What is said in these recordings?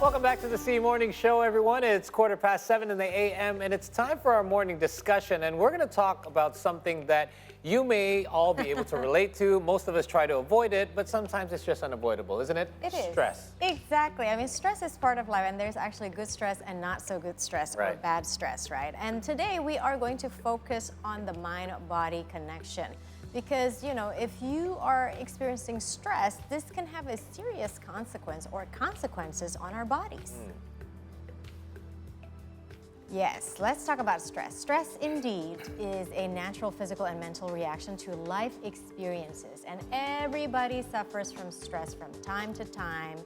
Welcome back to the C Morning Show, everyone. It's 7:15 in the a.m. and it's time for our morning discussion. And we're going to talk about something that you may all be able to relate to. Most of us try to avoid it, but sometimes it's just unavoidable, isn't it? It is. Stress. Exactly. I mean, stress is part of life, and there's actually good stress and not so good stress or Right. bad stress, right? And today we are going to focus on the mind-body connection. Because, you know, if you are experiencing stress, this can have a serious consequence or consequences on our bodies. Yes, let's talk about stress. Stress indeed is a natural physical and mental reaction to life experiences, and everybody suffers from stress from time to time.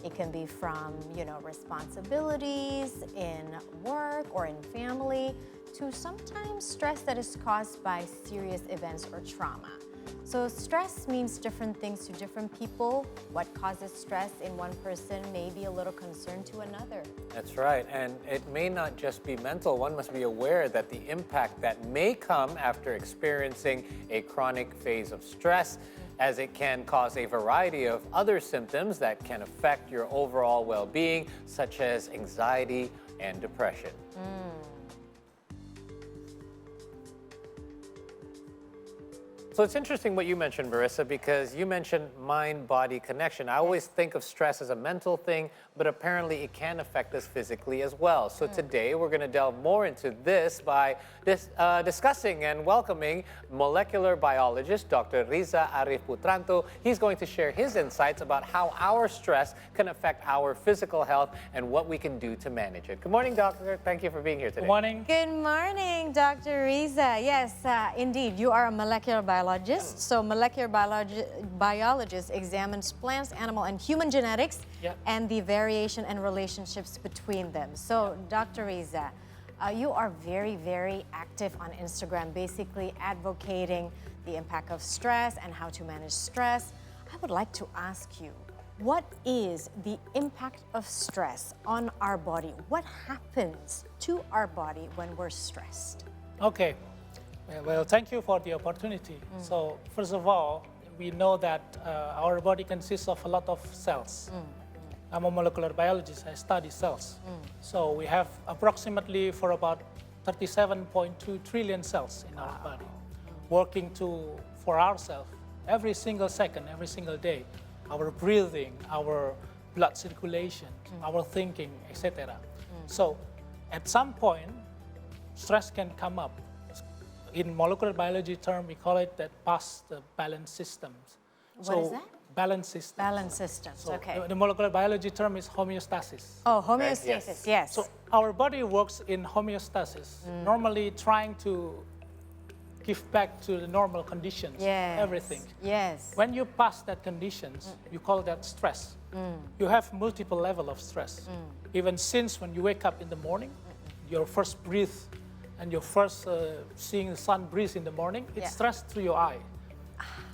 It can be from, you know, responsibilities in work or in family, to sometimes stress that is caused by serious events or trauma. So stress means different things to different people. What causes stress in one person may be a little concern to another. That's right. And it may not just be mental. One must be aware that the impact that may come after experiencing a chronic phase of stress, as it can cause a variety of other symptoms that can affect your overall well-being, such as anxiety and depression. So it's interesting what you mentioned, Marissa, because you mentioned mind-body connection. I always think of stress as a mental thing, but apparently it can affect us physically as well. So today we're going to delve more into this by discussing and welcoming molecular biologist Dr. Riza Arif Putranto. He's going to share his insights about how our stress can affect our physical health and what we can do to manage it. Good morning, doctor. Thank you for being here today. Good morning. Good morning, Dr. Riza. Yes, indeed, you are a molecular biologist. So molecular biologist examines plants, animal, and human genetics and the variation and relationships between them. So, Dr. Riza, you are very, very active on Instagram, basically advocating the impact of stress and how to manage stress. I would like to ask you, what is the impact of stress on our body? What happens to our body when we're stressed? Okay. Well, thank you for the opportunity. So, first of all, we know that our body consists of a lot of cells. I'm a molecular biologist. I study cells. So, we have approximately for about 37.2 trillion cells in our body, working for ourselves every single second, every single day. Our breathing, our blood circulation, our thinking, etc. So, at some point, stress can come up. In molecular biology term, we call it that past the balance systems. What is that? Balance systems. Balance systems, So okay. the molecular biology term is homeostasis. Oh, homeostasis, Yes. yes. So our body works in homeostasis, normally trying to give back to the normal conditions, Yes. everything. Yes. When you pass that conditions, you call that stress. You have multiple level of stress. Even since when you wake up in the morning, your first breath and your first seeing the sun breeze in the morning, it's stress through your eye.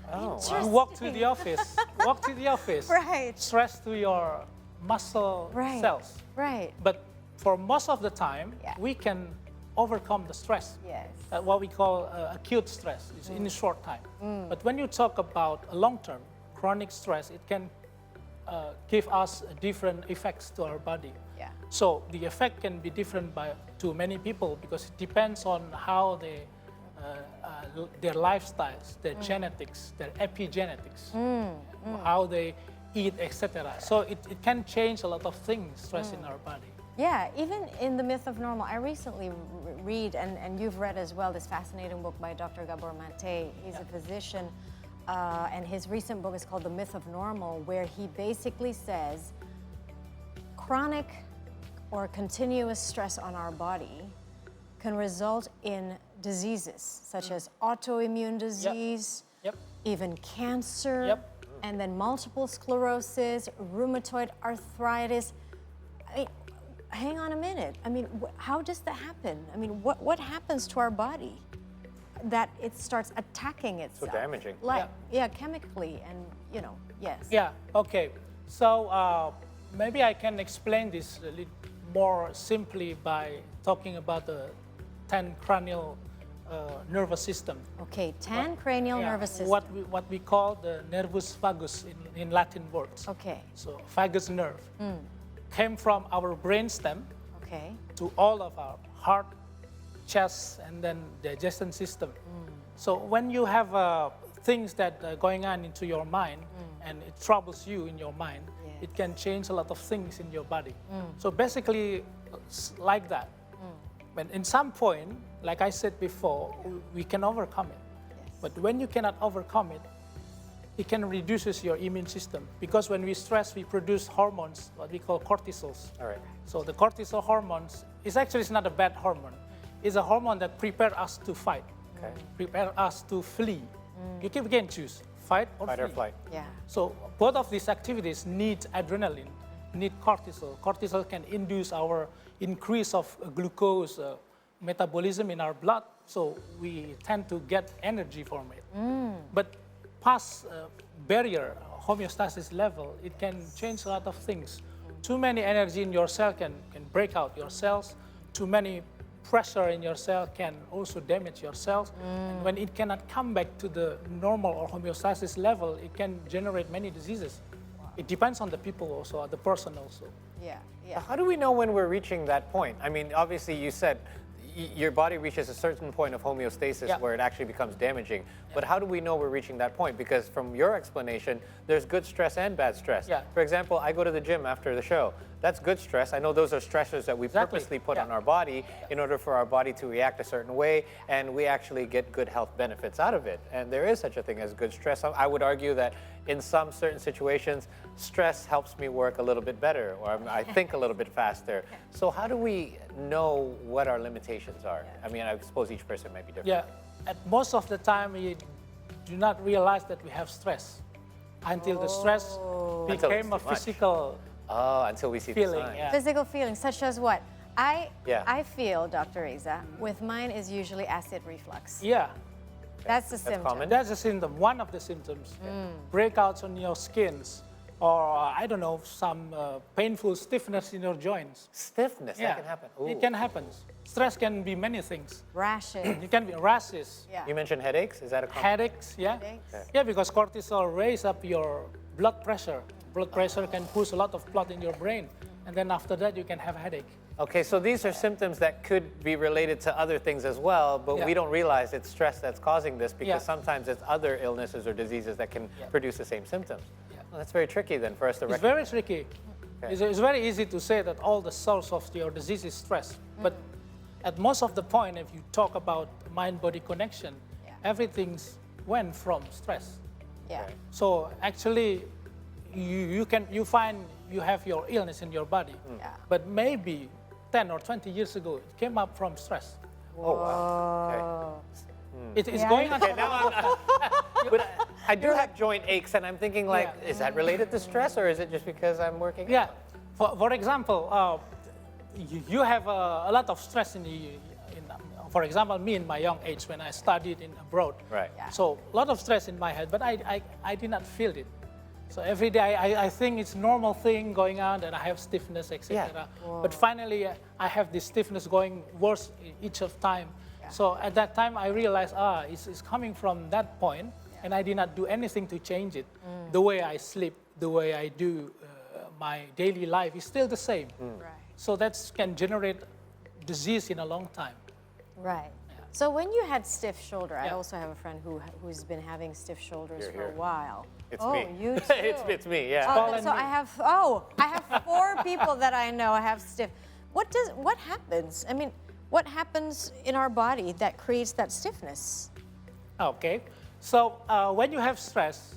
Oh, Interesting. You walk to the office, Right. stress to your muscle Right. cells. Right. But for most of the time, we can overcome the stress. Yes. What we call acute stress is in a short time. But when you talk about a long-term chronic stress, it can give us different effects to our body. Yeah. So the effect can be different to many people because it depends on how their lifestyles, their genetics, their epigenetics, how they eat, etc. So it can change a lot of things, stress in our body. Yeah, even in The Myth of Normal, I recently read, and you've read as well, this fascinating book by Dr. Gabor Mate. He's a physician, and his recent book is called The Myth of Normal, where he basically says chronic or continuous stress on our body can result in diseases such as autoimmune disease, even cancer, and then multiple sclerosis, rheumatoid arthritis. I mean, hang on a minute. I mean, how does that happen? I mean, what happens to our body that it starts attacking itself? So damaging. Like, chemically, and, you know, yes. Yeah, okay. So maybe I can explain this a little more simply by talking about the 10 cranial nervous system. Okay, 10 cranial nervous system. What we call the nervus vagus in Latin words. Okay. So vagus nerve. came from our brainstem Okay. to all of our heart, chest, and then digestion system. So when you have things that are going on into your mind and it troubles you in your mind, it can change a lot of things in your body. So basically, it's like that. But in some point, like I said before, we can overcome it. Yes. But when you cannot overcome it, it can reduces your immune system. Because when we stress, we produce hormones, what we call cortisols. All right. So the cortisol hormones is actually it's not a bad hormone. It's a hormone that prepares us to fight, Okay. prepare us to flee. You can choose fight or Fight flee. or flight. Yeah. So both of these activities need adrenaline, need cortisol. Cortisol can induce our increase of glucose metabolism in our blood, so we tend to get energy from it. But past barrier homeostasis level, it can change a lot of things. Too many energy in your cell can break out your cells. Too many pressure in your cell can also damage your cells. And when it cannot come back to the normal or homeostasis level, it can generate many diseases. It depends on the people also, the person also. Yeah. Yeah. How do we know when we're reaching that point? I mean, obviously, you said your body reaches a certain point of homeostasis Yeah. where it actually becomes damaging. But how do we know we're reaching that point? Because from your explanation, there's good stress and bad stress. Yeah. For example, I go to the gym after the show. That's good stress. I know those are stressors that we Exactly. purposely put Yeah. on our body in order for our body to react a certain way, and we actually get good health benefits out of it. And there is such a thing as good stress. I would argue that in some certain situations, stress helps me work a little bit better, or I think a little bit faster. So how do we know what our limitations are? I mean, I suppose each person might be different. Yeah, at most of the time we do not realize that we have stress until the stress Until it's became a too much. physical Oh, until we see the feeling. sign. Yeah. Physical feelings, such as what? Yeah. I feel, Dr. Iza, with mine is usually acid reflux. Yeah, That's the symptom. common. that's a symptom, one of the symptoms. Breakouts on your skins, or I don't know, some painful stiffness in your joints. Stiffness, Yeah, that can happen. Ooh. it can happen. Stress can be many things. Rashes. It can be rashes, Yeah. You mentioned headaches. Is that a common? headaches, yeah. Headaches. Okay. Yeah, because cortisol raise up your blood pressure. Blood pressure can push a lot of blood in your brain. And then after that, you can have a headache. Okay, so these are symptoms that could be related to other things as well, but Yeah. we don't realize it's stress that's causing this because Yeah. sometimes it's other illnesses or diseases that can Yeah. produce the same symptoms. Yeah. Well, that's very tricky then for us to It's recognize. very tricky. Okay. It's very easy to say that all the source of your disease is stress. But at most of the point, if you talk about mind-body connection, Yeah. everything's went from stress. Yeah. Right. So actually, you find you have your illness in your body, Yeah. but maybe 10 or 20 years ago, it came up from stress. Oh, wow. Okay. Oh. It is Yeah, going I on. Okay, now but I do have joint aches, and I'm thinking, like, Yeah. is that related to stress, or is it just because I'm working Yeah. out? For example, you have a lot of stress for example, me in my young age when I studied in abroad. Right. Yeah. So a lot of stress in my head, but I did not feel it. So every day I think it's normal thing going on, and I have stiffness, etc. Yeah. But finally, I have this stiffness going worse each of time. Yeah. So at that time, I realized, it's coming from that point, and I did not do anything to change it. The way I sleep, the way I do my daily life is still the same. Right. So that can generate disease in a long time. Right. So when you had stiff shoulder, I Yeah. also have a friend who's been having stiff shoulders You're for a here. while. It's oh, me. you too. it's me, yeah. Paul Oh, and so me. I have 4 people that I know have stiff. What happens? I mean, what happens in our body that creates that stiffness? Okay. So when you have stress,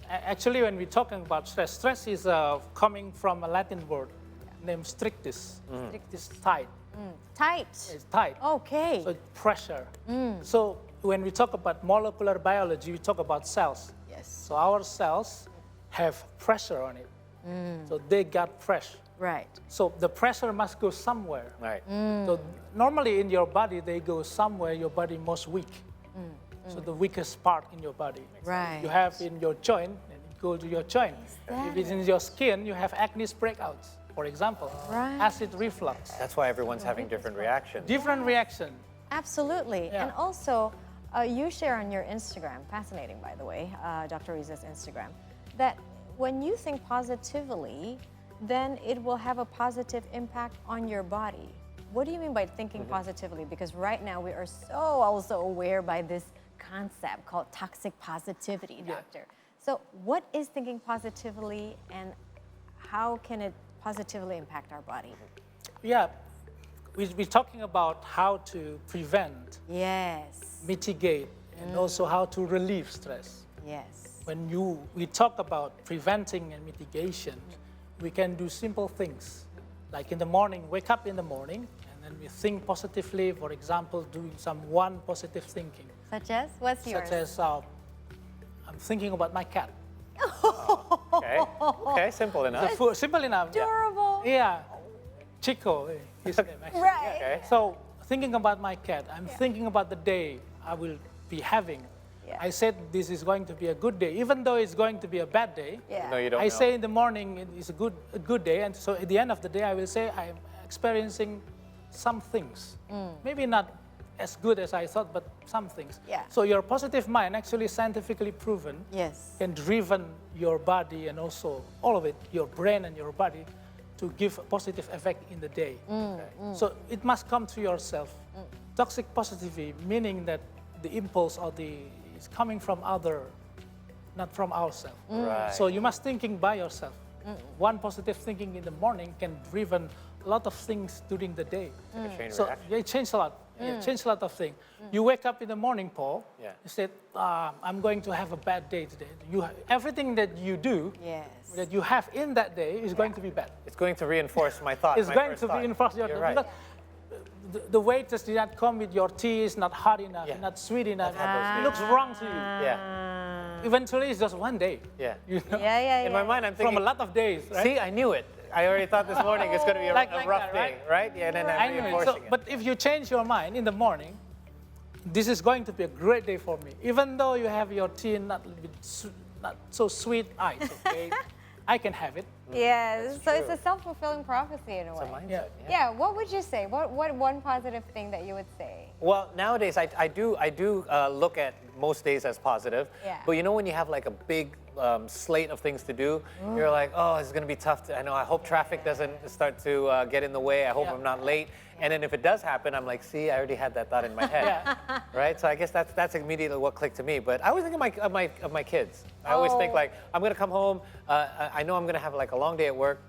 actually when we're talking about stress, stress is coming from a Latin word named strictus. Strictus, tight. Tight. It's tight. Okay. So pressure. So when we talk about molecular biology, we talk about cells. Yes. So our cells have pressure on it. So they got pressure. Right. So the pressure must go somewhere. Right. So normally in your body, they go somewhere your body most weak. So the weakest part in your body. Right. You have in your joint, and it goes to your joint. that If it's in your skin, you have acne breakouts, for example. Right. Acid reflux. That's why everyone's having different reactions. Different reaction. Absolutely. Yeah. And also, you share on your Instagram, fascinating by the way, Dr. Riza's Instagram, that when you think positively, then it will have a positive impact on your body. What do you mean by thinking positively? Because right now we are so also aware by this concept called toxic positivity, doctor. So what is thinking positively and how can it positively impact our body? Yeah, we're talking about how to prevent, Yes. mitigate, and also how to relieve stress. Yes. When we talk about preventing and mitigation, we can do simple things. Like in the morning, wake up in the morning, and then we think positively. For example, doing some one positive thinking. Such as? What's yours? Such as, I'm thinking about my cat. Okay. Okay, simple enough. Simple enough. Adorable. Yeah. Chico, his name actually. Right. Okay. So thinking about my cat, I'm thinking about the day I will be having. Yeah. I said this is going to be a good day, even though it's going to be a bad day. Yeah. No, you don't I know. say in the morning it is a good day, and so at the end of the day I will say I'm experiencing some things. Maybe not as good as I thought, but some things. Yeah. So your positive mind, actually scientifically proven, Yes. can driven your body and also all of it, your brain and your body, to give a positive effect in the day. So it must come to yourself. Toxic positivity, meaning that the impulse or is coming from other, not from ourselves. Right. So you must thinking by yourself. One positive thinking in the morning can driven a lot of things during the day. Like a chain So reaction. yeah, it changed a lot. It changed a lot of things. You wake up in the morning, Paul. Yeah. You said, I'm going to have a bad day today. Everything that you do, Yes. that you have in that day, is going to be bad. It's going to reinforce my thought. It's my going first to thought. reinforce your You're right. because the waiters did not come with your tea is not hot enough, Yeah. not sweet enough. had those It looks wrong to you. Yeah. Eventually, it's just one day. Yeah. You know? Yeah, yeah, In my mind, I'm thinking, From a lot of days, right? see, I knew it. I already thought this morning it's going to be a Like rough that, day, right? Yeah, and then I I'm knew it. reinforcing So, it. but if you change your mind in the morning, this is going to be a great day for me. Even though you have your tea not so sweet, it's okay. I can have it. Yes. So it's true. a self-fulfilling prophecy in a It's way. a mindset. Yeah. Yeah. What would you say? What one positive thing that you would say? Well, nowadays I do look at most days as positive. Yeah. But you know when you have like a big slate of things to do, you're like, oh, it's going to be tough. I know. I hope traffic doesn't start to get in the way. I hope Yeah. I'm not late. And then if it does happen, I'm like, see, I already had that thought in my head, right? So I guess that's immediately what clicked to me. But I always think of my kids. I always think Oh. like, I'm going to come home. I know I'm going to have like a long day at work.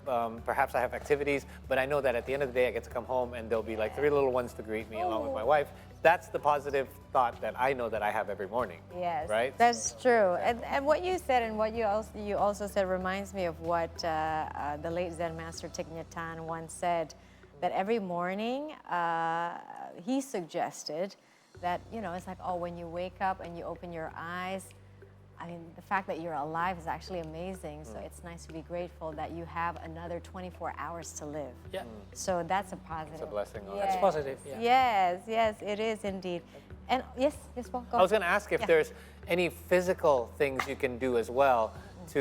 Perhaps I have activities, but I know that at the end of the day, I get to come home and there'll be like 3 little ones to greet me along with my wife. That's the positive thought that I know that I have every morning. Yes, Right? that's true. And what you said and what you also said reminds me of what the late Zen master Thich Nhat Hanh once said, that every morning he suggested that, it's like, oh, when you wake up and you open your eyes, I mean, the fact that you're alive is actually amazing. So it's nice to be grateful that you have another 24 hours to live. Yeah. So that's a positive. It's a blessing. That's positive, yeah. Yes, it is indeed. And yes, Paul, go. I was going to ask if Yeah. there's any physical things you can do as well,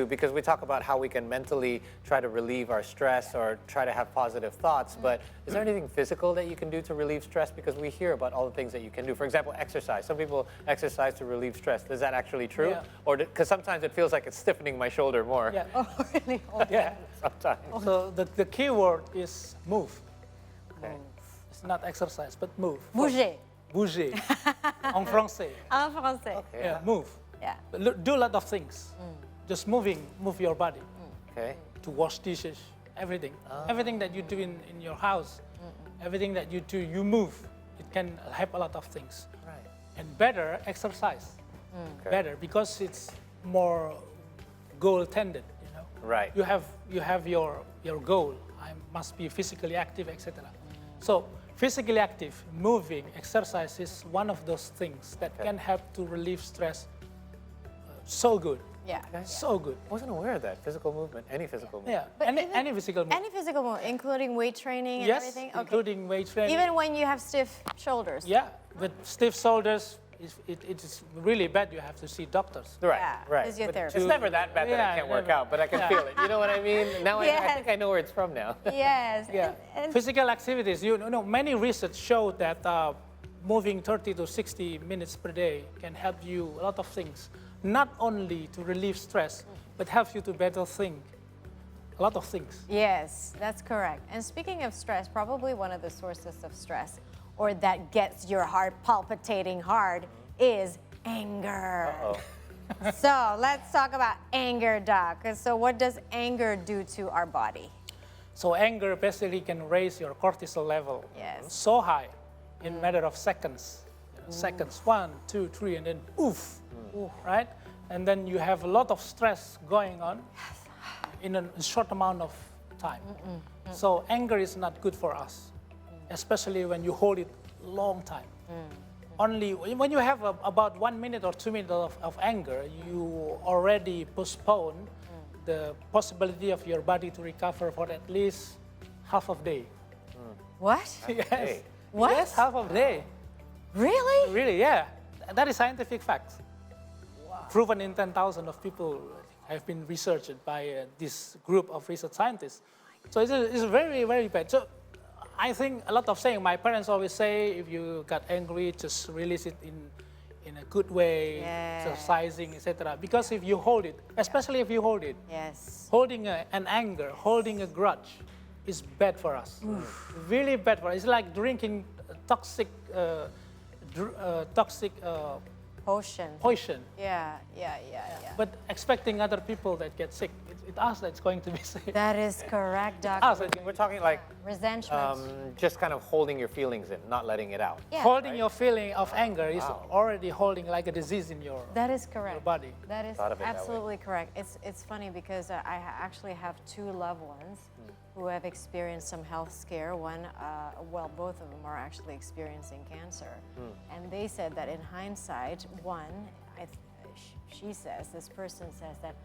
because we talk about how we can mentally try to relieve our stress or try to have positive thoughts, but is there anything physical that you can do to relieve stress? Because we hear about all the things that you can do. For example, exercise. Some people exercise to relieve stress. Is that actually true? Yeah. Or because sometimes it feels like it's stiffening my shoulder more. Yeah. Oh, really? Oh, Yeah. Sometimes. So the key word is move. Okay. It's not exercise, but move. Bouger. Bouger. En français. En français. Okay. Yeah, move. Yeah. But do a lot of things. Just move your body. Okay. To wash dishes, everything. Everything that you do in your house, everything that you do, you move. It can help a lot of things. Right. And better exercise. Okay. Better because it's more goal-tended, Right. You have your goal. I must be physically active, etc. So physically active, moving, exercise is one of those things that Okay. can help to relieve stress. So good. Yeah. So good. I wasn't aware of that. Physical movement, any physical movement. Yeah. But Any, even- any physical movement. Any physical movement, including weight training and Yes, everything? Okay. including weight training. Even when you have stiff shoulders? Yeah, with stiff shoulders, it is really bad. You have to see doctors. Right, Yeah, right. physiotherapist. It's never that bad that I Yeah, can't work never. out, but I can Yeah. feel it. You know what I mean? Now I Yes. think I know where it's from now. Yes. Yeah. And Physical activities. You know, many research show that moving 30 to 60 minutes per day can help you a lot of things. Not only to relieve stress, but help you to better think. a lot of things. Yes, that's correct. And speaking of stress, probably one of the sources of stress, or that gets your heart palpitating hard, is anger. So let's talk about anger, Doc. So what does anger do to our body? So anger basically can raise your cortisol level Yes. so high in a matter of seconds. Seconds, 1, 2, 3, and then oof, right? And then you have a lot of stress going on in a short amount of time. So anger is not good for us, especially when you hold it long time. Only when you have about 1 minute or 2 minutes of anger, you already postpone the possibility of your body to recover for at least half of day. What? Yes. What? Yes, half of day. Really? Really, yeah. That is scientific fact. Proven in 10,000 of people have been researched by this group of research scientists. So it's very, very bad. So I think a lot of saying, my parents always say, if you got angry, just release it in a good way, Yes. exercising, etc. Because if you hold it, especially if you hold it, Yes. holding an anger, holding a grudge is bad for us. Really bad for us. It's like drinking toxic Potion. poison, Yeah. but expecting other people that get sick. It's us that's going to be sick. That is correct, Doc. Us, We're talking like Resentment. just kind of holding your feelings in, not letting it out. Yeah. Holding your feeling of anger is Wow. already holding like a disease in your That is correct. body. That is Thought of it that way. absolutely correct. It's funny because actually have two loved ones who have experienced some health scare. One, both of them are actually experiencing cancer. And they said that in hindsight, she says, this person says that,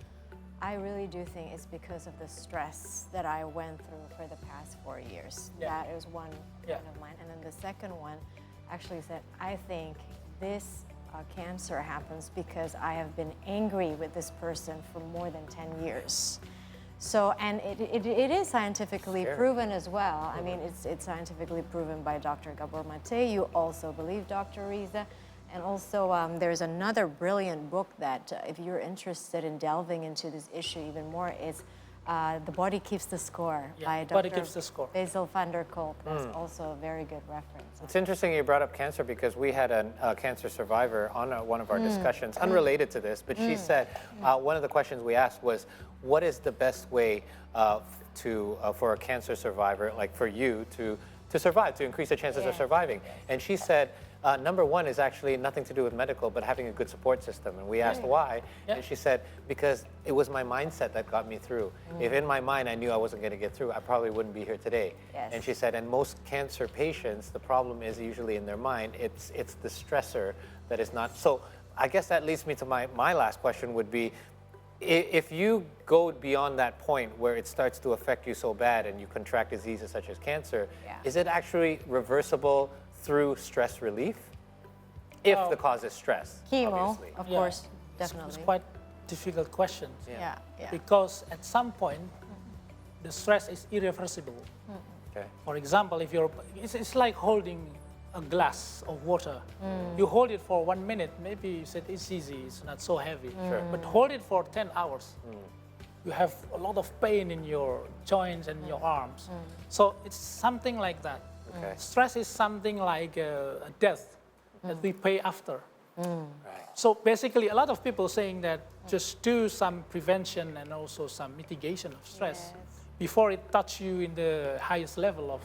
I really do think it's because of the stress that I went through for the past 4 years. Yeah. That is one Yeah. of mine. And then the second one actually said, I think this cancer happens because I have been angry with this person for more than 10 years. So, and it is scientifically Scary. proven as well. I mean, it's scientifically proven by Dr. Gabor Mate. You also believe Dr. Riza. And also, there's another brilliant book that, if you're interested in delving into this issue even more, is The Body Keeps the Score by Body Dr. Keeps the Score. Basil van der Kolk. That's also a very good reference. It's interesting you brought up cancer because we had a cancer survivor on one of our discussions, unrelated to this, but she said one of the questions we asked was, what is the best way for a cancer survivor, like for you, to survive, to increase the chances of surviving? And she said, number one is actually nothing to do with medical, but having a good support system. And we asked why, and she said, because it was my mindset that got me through. If in my mind I knew I wasn't going to get through, I probably wouldn't be here today. Yes. And she said, and most cancer patients, the problem is usually in their mind. It's the stressor that is not. So I guess that leads me to my last question would be, if you go beyond that point where it starts to affect you so bad and you contract diseases such as cancer, is it actually reversible through stress relief? If the cause is stress, Chemo, obviously. of Yeah. course, It's definitely. quite difficult question. Yeah. Because at some point, the stress is irreversible. Okay. For example, if it's like holding a glass of water. You hold it for 1 minute, maybe you said it's easy, it's not so heavy. Sure. But hold it for 10 hours. You have a lot of pain in your joints and your arms. So it's something like that. Okay. Stress is something like a death that we pay after. Right. So basically, a lot of people saying that just do some prevention and also some mitigation of stress before it touch you in the highest level of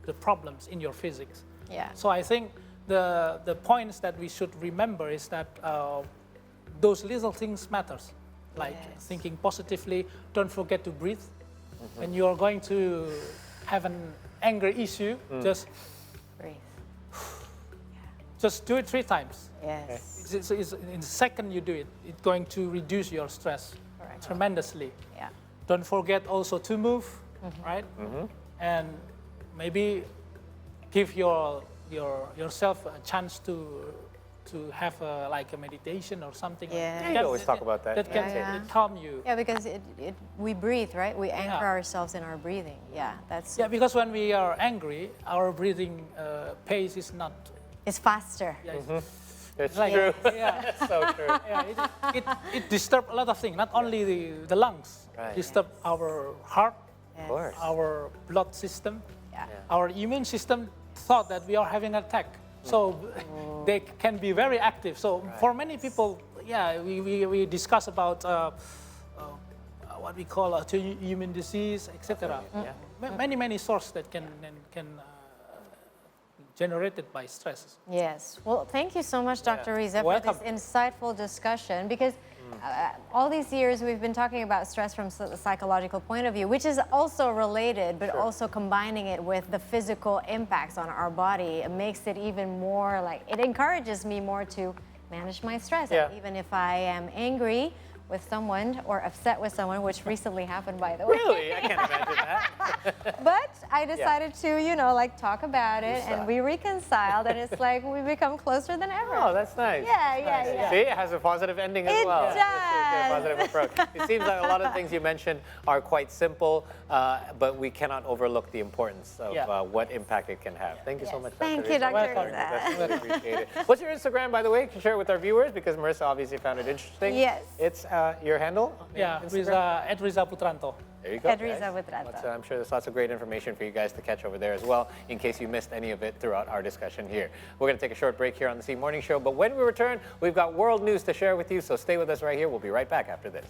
the problems in your physics. Yeah. So I think the points that we should remember is that those little things matters, like thinking positively. Don't forget to breathe. When you are going to have an anger issue, Breathe. just do it 3 times. Yes. In a second you do it, it's going to reduce your stress tremendously. Yeah. Don't forget also to move, right? And maybe give yourself a chance to have like a meditation or something. Yeah. Like You always talk about that. That can calm you. Yeah, because we breathe, right? We anchor ourselves in our breathing. Yeah, that's. Yeah, because when we are angry, our breathing pace is not. It's faster. It's Like, true. Yeah. That's so true. Yeah, it disturbs a lot of things, not only the lungs, Right. disturb our heart, Of course. our blood system, Yeah. our immune system thought that we are having an attack. So they can be very active. So for many people, yeah, we discuss about what we call autoimmune disease, etc. Yeah. Many sources that can generated by stress. Yes. Well, thank you so much, Dr. Riza, for Welcome. this insightful discussion, because all these years we've been talking about stress from a psychological point of view, which is also related, but also combining it with the physical impacts on our body. It makes it even more like, it encourages me more to manage my stress. Yeah. And even if I am angry with someone or upset with someone, which recently happened, by the way. Really? I can't imagine that. But I decided to, you know, like talk about it, Decide. and we reconciled, and it's like we become closer than ever. Oh, that's nice. Yeah, That's yeah, nice. yeah. See, it has a positive ending as It well. does. That's a positive approach. It seems like a lot of things you mentioned are quite simple, but we cannot overlook the importance of what impact it can have. Thank you so much, Dr. Thank you, Riza. Dr. Welcome. Riza. Definitely appreciate it. What's your Instagram, by the way? Can you share it with our viewers? Because Marissa obviously found it interesting. Yes. It's your handle? Yeah, Instagram? with Riza Putranto. There you go. Ed Riza guys. Putranto. I'm sure there's lots of great information for you guys to catch over there as well, in case you missed any of it throughout our discussion here. We're going to take a short break here on the C Morning Show, but when we return, we've got world news to share with you, so stay with us right here. We'll be right back after this.